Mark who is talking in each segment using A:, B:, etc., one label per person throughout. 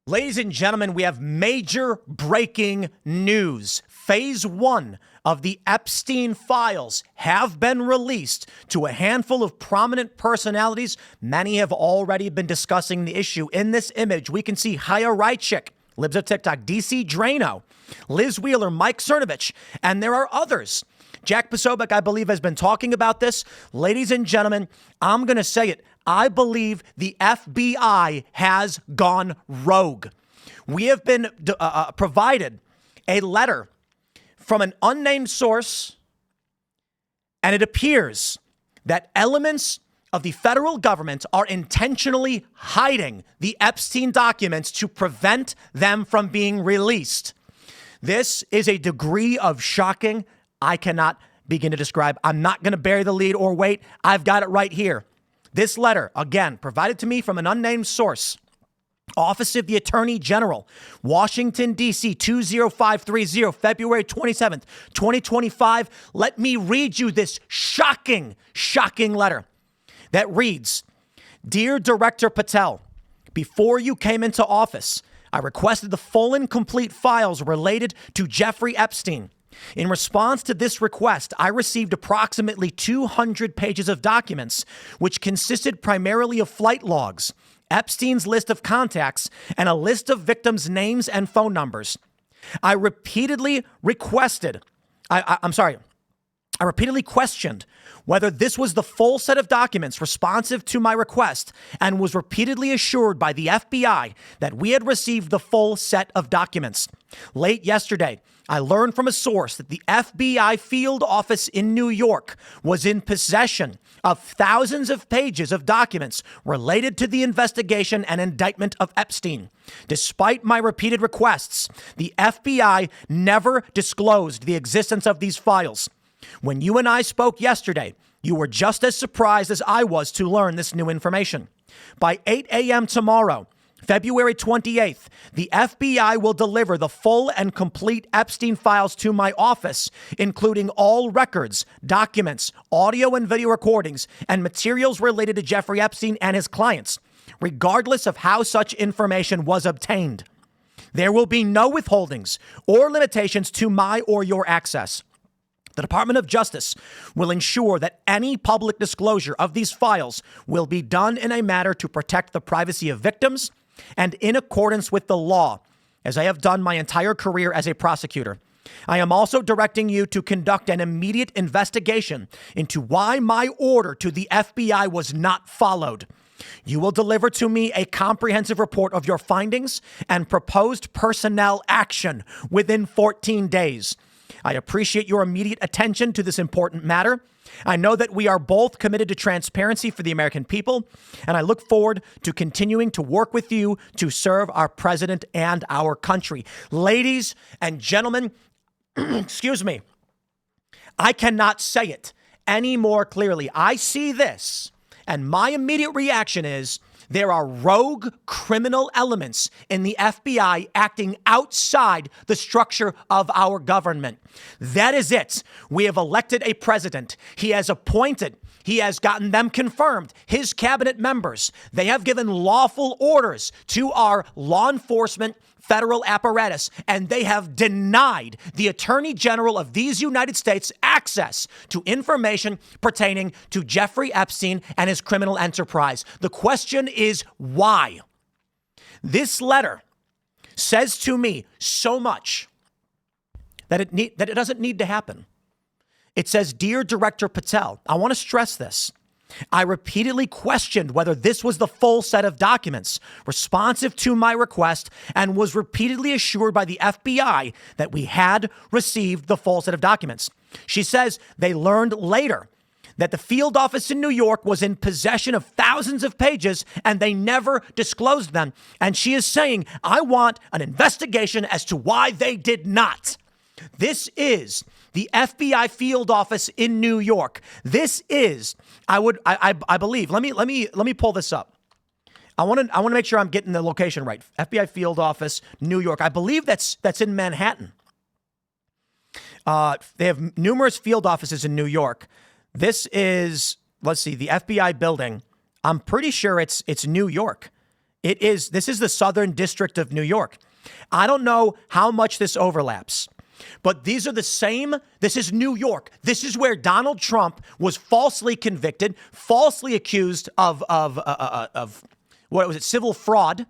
A: Ladies and gentlemen, we have major breaking news. Phase 1 of the Epstein files have been released to a handful of prominent personalities. Many have already been discussing the issue. In this image, we can see Haya Rychik, Libs of TikTok, DC Drano, Liz Wheeler, Mike Cernovich, and there are others. Jack Posobiec, I believe, has been talking about this. Ladies and gentlemen, I'm going to say it. I believe the FBI has gone rogue. We have been provided a letter from an unnamed source, and it appears that elements of the federal government are intentionally hiding the Epstein documents to prevent them from being released. This is a degree of shocking I cannot begin to describe. I'm not going to bury the lead or wait. I've got it right here. This letter, again, provided to me from an unnamed source. Office of the Attorney General, Washington, D.C., 20530, February 27th, 2025. Let me read you this shocking letter that reads, Dear Director Patel, before you came into office, I requested the full and complete files related to Jeffrey Epstein. In response to this request, I received approximately 200 pages of documents, which consisted primarily of flight logs, Epstein's list of contacts, and a list of victims' names and phone numbers. I repeatedly questioned whether this was the full set of documents responsive to my request, and was repeatedly assured by the FBI that we had received the full set of documents. Late yesterday, I learned from a source that the FBI field office in New York was in possession of thousands of pages of documents related to the investigation and indictment of Epstein. Despite my repeated requests, the FBI never disclosed the existence of these files. When you and I spoke yesterday, you were just as surprised as I was to learn this new information. By 8 a.m. tomorrow, February 28th, the FBI will deliver the full and complete Epstein files to my office, including all records, documents, audio and video recordings, and materials related to Jeffrey Epstein and his clients, regardless of how such information was obtained. There will be no withholdings or limitations to my or your access. The Department of Justice will ensure that any public disclosure of these files will be done in a manner to protect the privacy of victims and in accordance with the law, as I have done my entire career as a prosecutor. I am also directing you to conduct an immediate investigation into why my order to the FBI was not followed. You will deliver to me a comprehensive report of your findings and proposed personnel action within 14 days. I appreciate your immediate attention to this important matter. I know that we are both committed to transparency for the American people, and I look forward to continuing to work with you to serve our president and our country. Ladies and gentlemen, excuse me, I cannot say it any more clearly. I see this, and my immediate reaction is there are rogue criminal elements in the FBI acting outside the structure of our government. That is it. We have elected a president. He has appointed, he has gotten them confirmed, his cabinet members. They have given lawful orders to our law enforcement federal apparatus, and they have denied the Attorney General of these United States access to information pertaining to Jeffrey Epstein and his criminal enterprise. The question is why? This letter says to me so much that it doesn't need to happen. It says, Dear Director Patel, I want to stress this. I repeatedly questioned whether this was the full set of documents responsive to my request and was repeatedly assured by the FBI that we had received the full set of documents. She says they learned later that the field office in New York was in possession of thousands of pages and they never disclosed them. And she is saying, I want an investigation as to why they did not. This is the FBI field office in New York. This is, I believe, let me pull this up. I want to make sure I'm getting the location right. FBI field office, New York. I believe that's in Manhattan. They have numerous field offices in New York. This is, let's see, the FBI building. I'm pretty sure it's New York. This is the Southern District of New York. I don't know how much this overlaps, but these are the same. This is New York. This is where Donald Trump was falsely convicted, falsely accused of what was it, civil fraud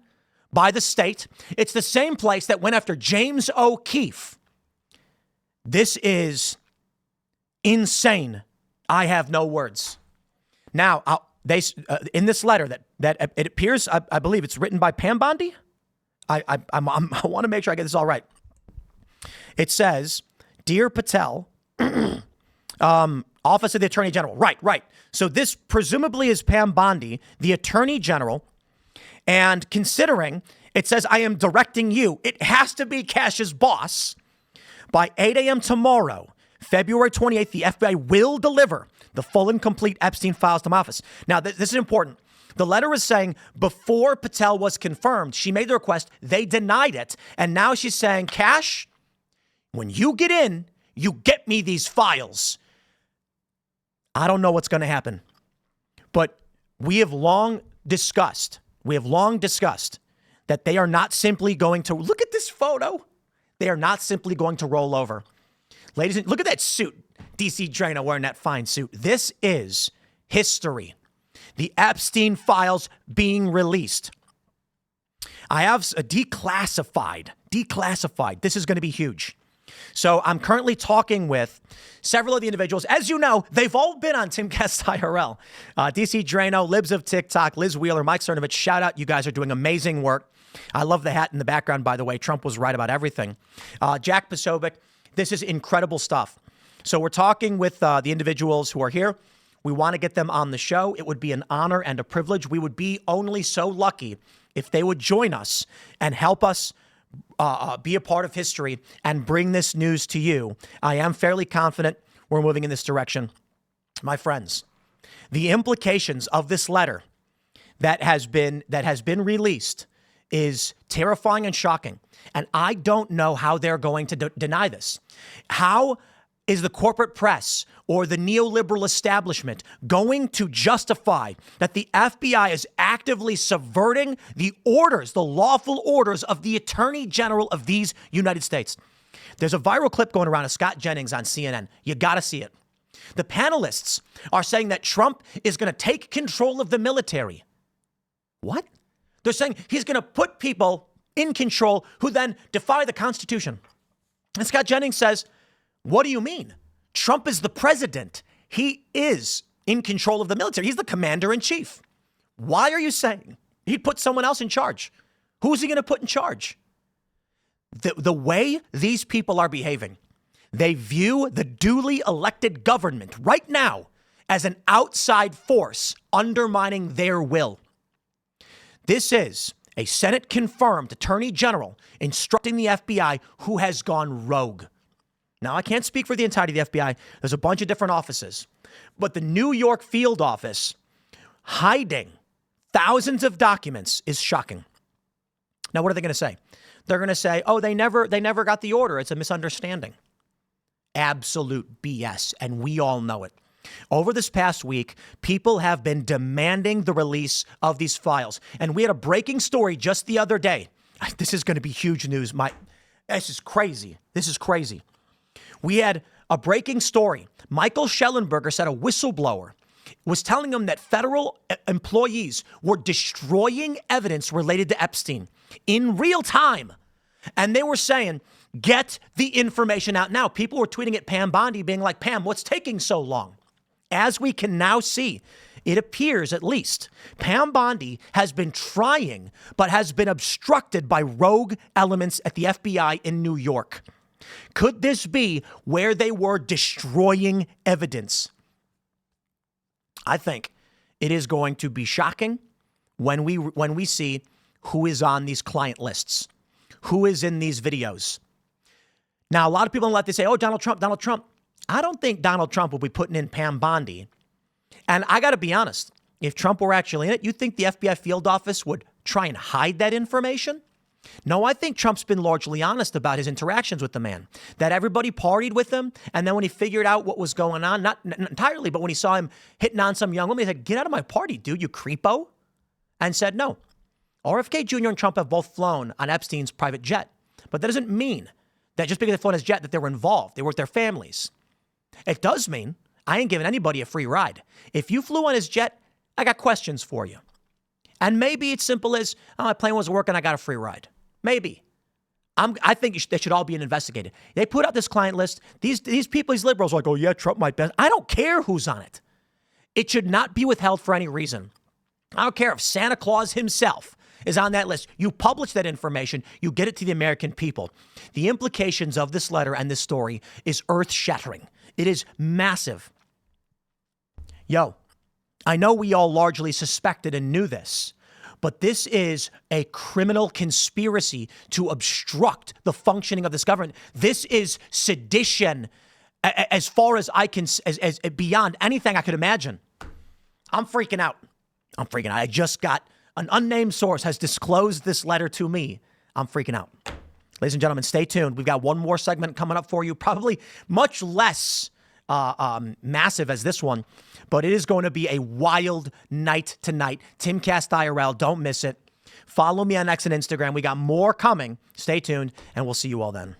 A: by the state. It's the same place that went after James O'Keefe. This is insane. I have no words. Now, they in this letter that it appears, I believe it's written by Pam Bondi. I want to make sure I get this all right. It says, "Dear Patel, Office of the Attorney General." Right. So this presumably is Pam Bondi, the Attorney General. And considering it says, "I am directing you," it has to be Cash's boss. By 8 a.m. tomorrow, February 28th, the FBI will deliver the full and complete Epstein files to my office. Now, this is important. The letter is saying before Patel was confirmed, she made the request. They denied it. And now she's saying, Cash, when you get in, you get me these files. I don't know what's going to happen. But we have long discussed that they are not simply going to look at this photo. They are not simply going to roll over. Ladies and look at that suit. DC Drano wearing that fine suit. This is history. The Epstein files being released. I have a declassified. This is going to be huge. So I'm currently talking with several of the individuals. As you know, they've all been on Timcast IRL. DC Drano, Libs of TikTok, Liz Wheeler, Mike Cernovich. Shout out. You guys are doing amazing work. I love the hat in the background, by the way. Trump was right about everything. Jack Posobiec. This is incredible stuff. So we're talking with the individuals who are here. We want to get them on the show. It would be an honor and a privilege. We would be only so lucky if they would join us and help us be a part of history and bring this news to you. I am fairly confident we're moving in this direction. My friends, the implications of this letter that has been released is terrifying and shocking. And I don't know how they're going to deny this. How is the corporate press or the neoliberal establishment going to justify that the FBI is actively subverting the orders, the lawful orders of the Attorney General of these United States? There's a viral clip going around of Scott Jennings on CNN. You got to see it. The panelists are saying that Trump is going to take control of the military. What? They're saying he's going to put people in control who then defy the Constitution. And Scott Jennings says, what do you mean? Trump is the president. He is in control of the military. He's the commander in chief. Why are you saying he'd put someone else in charge? Who's he going to put in charge? The way these people are behaving, they view the duly elected government right now as an outside force undermining their will. This is a Senate-confirmed attorney general instructing the FBI who has gone rogue. Now, I can't speak for the entirety of the FBI. There's a bunch of different offices. But the New York field office hiding thousands of documents is shocking. Now, what are they going to say? They're going to say, oh, they never got the order. It's a misunderstanding. Absolute BS, and we all know it. Over this past week, people have been demanding the release of these files. And we had a breaking story just the other day. This is going to be huge news. This is crazy. We had a breaking story. Michael Schellenberger said a whistleblower was telling him that federal employees were destroying evidence related to Epstein in real time. And they were saying, get the information out now. People were tweeting at Pam Bondi being like, Pam, what's taking so long? As we can now see, it appears at least Pam Bondi has been trying, but has been obstructed by rogue elements at the FBI in New York. Could this be where they were destroying evidence? I think it is going to be shocking when we see who is on these client lists, who is in these videos. Now, a lot of people let this say, oh, Donald Trump. I don't think Donald Trump will be putting in Pam Bondi. And I got to be honest, if Trump were actually in it, you think the FBI field office would try and hide that information? No, I think Trump's been largely honest about his interactions with the man, that everybody partied with him. And then when he figured out what was going on, not entirely, but when he saw him hitting on some young woman, he said, get out of my party, dude, you creepo. And said, no, RFK Jr. and Trump have both flown on Epstein's private jet. But that doesn't mean that just because they flew on his jet that they were involved. They were with their families. It does mean I ain't giving anybody a free ride. If you flew on his jet, I got questions for you. And maybe it's simple as, oh, my plane wasn't working, I got a free ride. Maybe. I think they should all be investigated. They put out this client list. These people, these liberals are like, oh yeah, Trump might be. I don't care who's on it. It should not be withheld for any reason. I don't care if Santa Claus himself is on that list. You publish that information. You get it to the American people. The implications of this letter and this story is earth-shattering. It is massive. Yo, I know we all largely suspected and knew this, but this is a criminal conspiracy to obstruct the functioning of this government. This is sedition as far as I can, as beyond anything I could imagine. I'm freaking out. I just got an unnamed source has disclosed this letter to me. I'm freaking out. Ladies and gentlemen, stay tuned. We've got one more segment coming up for you, probably much less massive as this one, but it is going to be a wild night tonight. Timcast IRL, don't miss it. Follow me on X and Instagram. We got more coming. Stay tuned, and we'll see you all then.